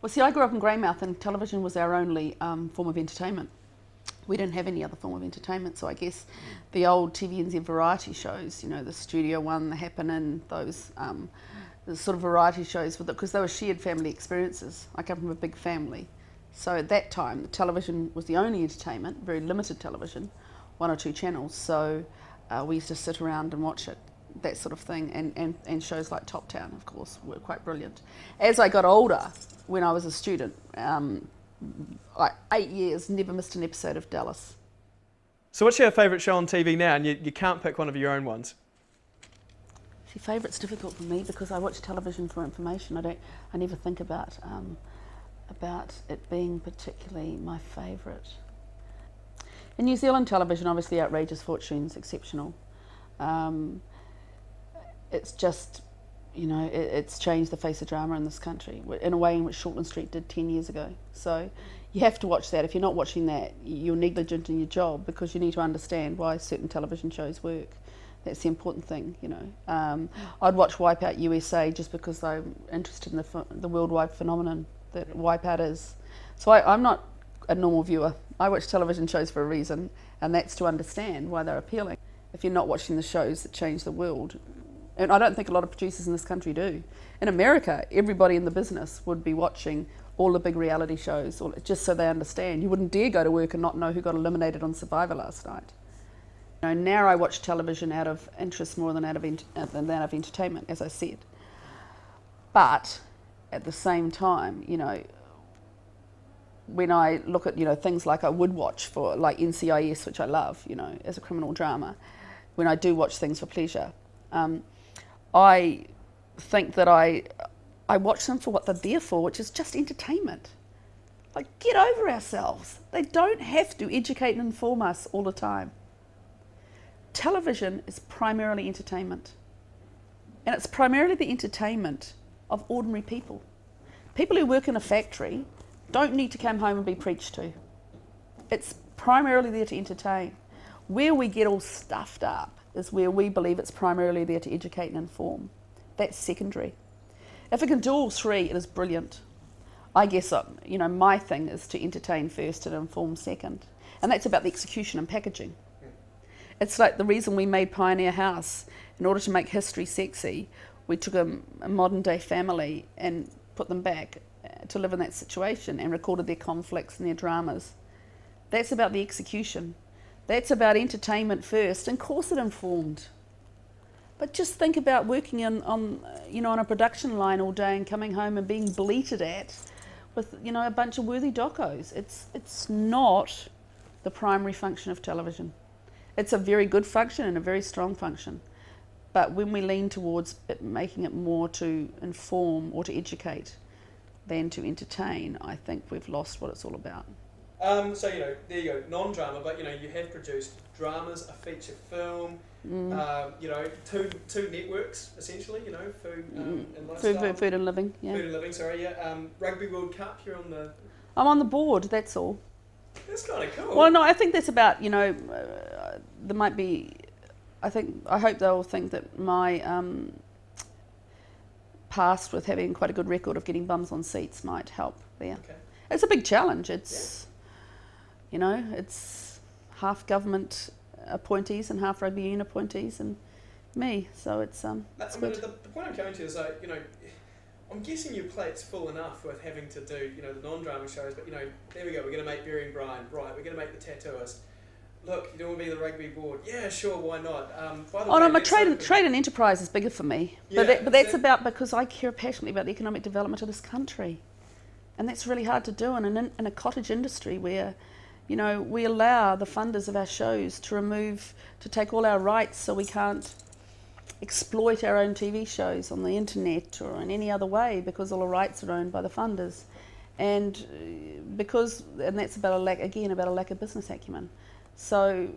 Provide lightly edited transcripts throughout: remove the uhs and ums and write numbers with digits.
Well, see, I grew up in Greymouth and television was our only form of entertainment. We didn't have any other form of entertainment, so I guess the old TVNZ variety shows, you know, the Studio One, the Happening, those the sort of variety shows, because they were shared family experiences. I come from a big family. So at that time, the television was the only entertainment, very limited television, 1 or 2 channels. So we used to sit around and watch it, that sort of thing, and shows like Top Town, of course, were quite brilliant. As I got older, when I was a student, 8 years, never missed an episode of Dallas. So what's your favourite show on TV now? And you can't pick one of your own ones. See, favourite's difficult for me because I watch television for information. I never think about it being particularly my favourite. In New Zealand television, obviously Outrageous Fortune's exceptional. It's just, you know, it's changed the face of drama in this country in a way in which Shortland Street did 10 years ago. So you have to watch that. If you're not watching that, you're negligent in your job because you need to understand why certain television shows work. That's the important thing, you know. I'd watch Wipeout USA just because I'm interested in the worldwide phenomenon that Wipeout is. So I'm not a normal viewer. I watch television shows for a reason, and that's to understand why they're appealing. If you're not watching the shows that change the world, and I don't think a lot of producers in this country do. In America, everybody in the business would be watching all the big reality shows, just so they understand. You wouldn't dare go to work and not know who got eliminated on Survivor last night. You know, now I watch television out of interest more than out of entertainment, as I said. But at the same time, you know, when I look at, you know, things like I would watch for, like NCIS, which I love, you know, as a criminal drama, when I do watch things for pleasure, I think that I watch them for what they're there for, which is just entertainment. Like, get over ourselves. They don't have to educate and inform us all the time. Television is primarily entertainment. And it's primarily the entertainment of ordinary people. People who work in a factory don't need to come home and be preached to. It's primarily there to entertain. Where we get all stuffed up is where we believe it's primarily there to educate and inform. That's secondary. If it can do all three, it is brilliant. I guess, you know, my thing is to entertain first and inform second. And that's about the execution and packaging. It's like the reason we made Pioneer House. In order to make history sexy, we took a modern day family and put them back to live in that situation and recorded their conflicts and their dramas. That's about the execution. That's about entertainment first, and of course it informed. But just think about working on a production line all day and coming home and being bleated at with, you know, a bunch of worthy docos. It's not the primary function of television. It's a very good function and a very strong function. But when we lean towards making it more to inform or to educate than to entertain, I think we've lost what it's all about. So, you know, there you go, non-drama, but, you know, you have produced dramas, a feature film, you know, two networks, essentially, you know, food and lifestyle. Food and living, yeah. Food and living, sorry, yeah. Rugby World Cup, you're on the... I'm on the board, that's all. That's kind of cool. Well, no, I think that's about, you know, there might be, I hope they'll think that my past with having quite a good record of getting bums on seats might help there. Okay. It's a big challenge. It's, you know, it's half government appointees and half rugby union appointees and me, so it's good. The point I'm coming to is, like, you know, I'm guessing your plate's full enough with having to do, you know, the non-drama shows, but, you know, there we go, we're going to make Burying Brian, right, we're going to make The Tattooist. Look, you don't want to be the rugby board? Yeah, sure, why not? By the way, no, my trade and enterprise is bigger for me. Yeah, but that's about because I care passionately about the economic development of this country. And that's really hard to do in a cottage industry where, you know, we allow the funders of our shows to take all our rights so we can't exploit our own TV shows on the internet or in any other way because all the rights are owned by the funders. And that's about a lack of business acumen. So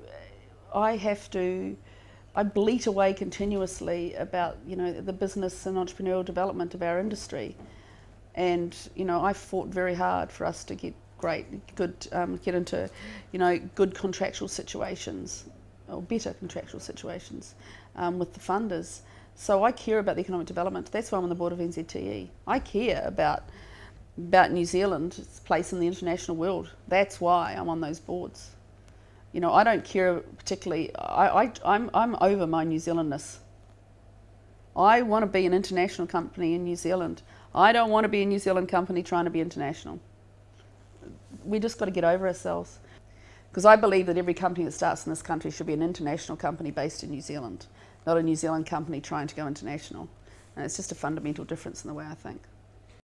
I bleat away continuously about, you know, the business and entrepreneurial development of our industry. And, you know, I fought very hard for us to get into, you know, good contractual situations, or better contractual situations with the funders. So I care about the economic development. That's why I'm on the board of NZTE. I care about about New Zealand, its place in the international world. That's why I'm on those boards. You know, I don't care particularly. I'm over my New Zealandness. I want to be an international company in New Zealand. I don't want to be a New Zealand company trying to be international. We just got to get over ourselves. Because I believe that every company that starts in this country should be an international company based in New Zealand, not a New Zealand company trying to go international. And it's just a fundamental difference in the way I think.